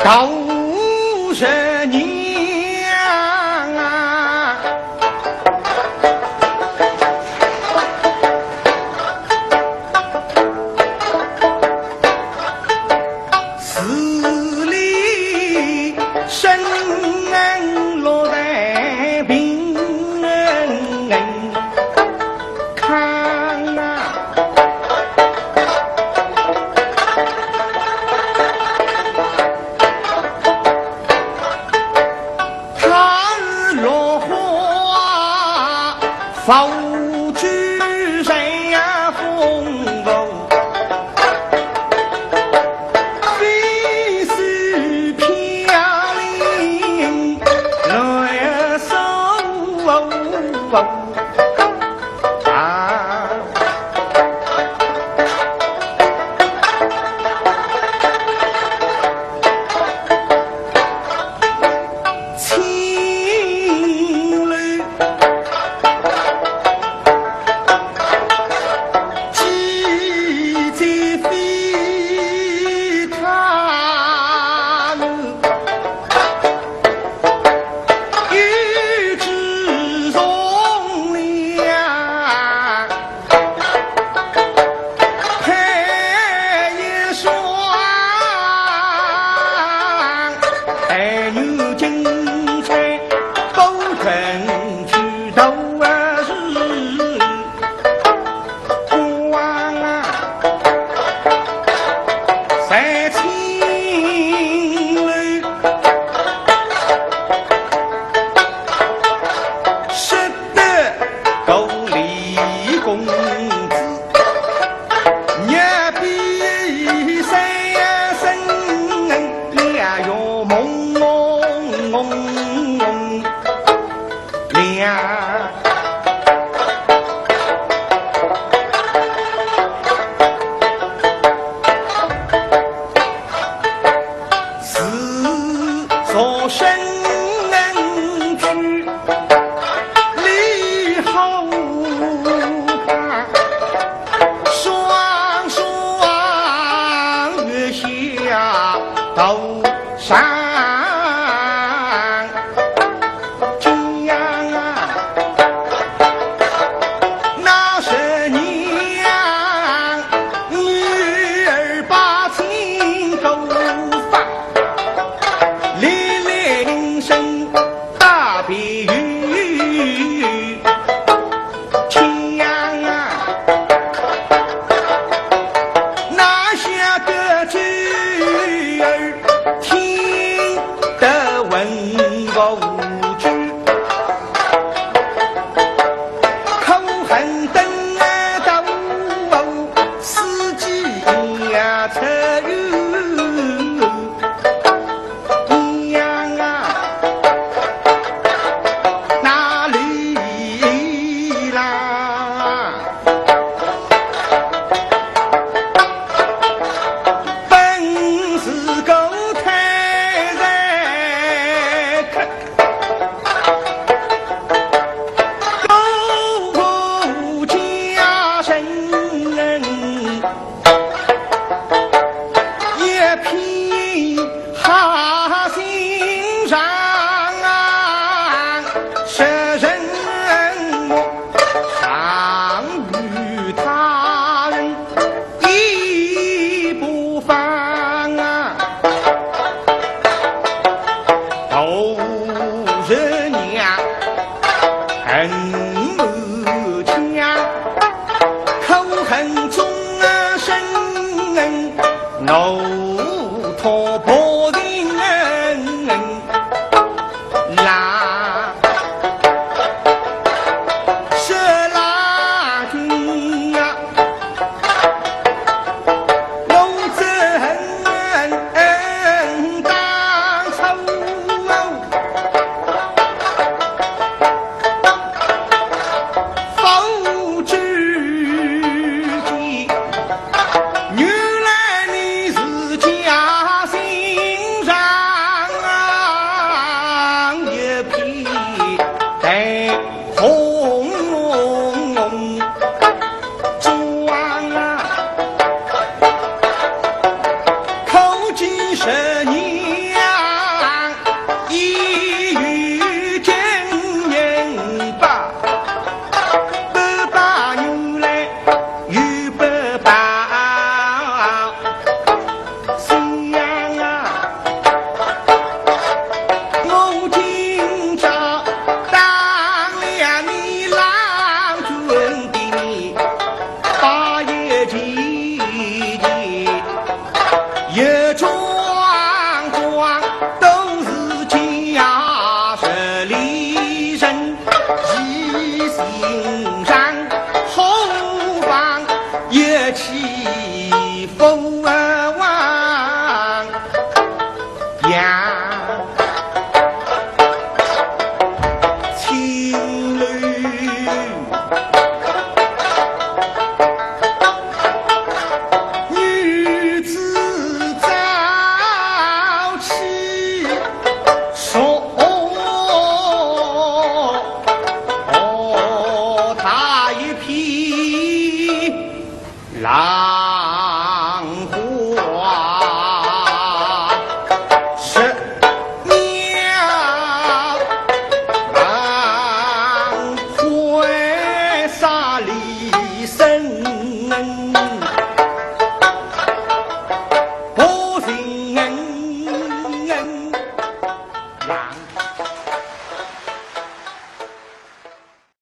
都是娘啊，死里生落在病人看啊。否知谁呀风流，非是飘零来手啊！情侣。头上这样啊，那是娘女儿把情勾发，连连声大比喻，这样啊，那下个句儿听得文不句，口恨等到司机呀车一样啊，哪里啦？本是狗太人看，狗不家生也披哈心上啊，是人上与他人一不放啊，都是娘恨不强，口恨终生怒托薄人啦，是拉军啊，龙争当抽否知己，原来你是家心上一匹带红妆啊，口技是娘都